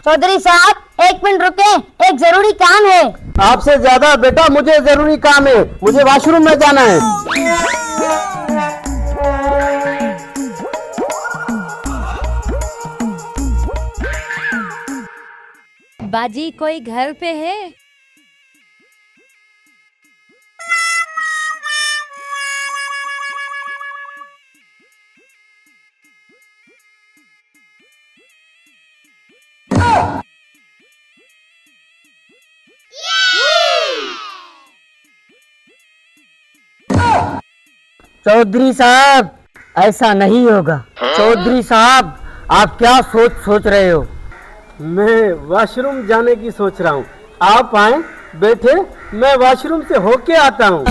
चौधरी साहब, 1 मिनट रुके, एक जरूरी काम है। आपसे ज्यादा बेटा मुझे जरूरी काम है, मुझे वॉशरूम में जाना है। बाजी कोई घर पे है? चौधरी साहब, ऐसा नहीं होगा। चौधरी साहब, आप क्या सोच रहे हो? मैं वॉशरूम जाने की सोच रहा हूँ। आप आए, बैठे, मैं वॉशरूम से होके आता हूँ।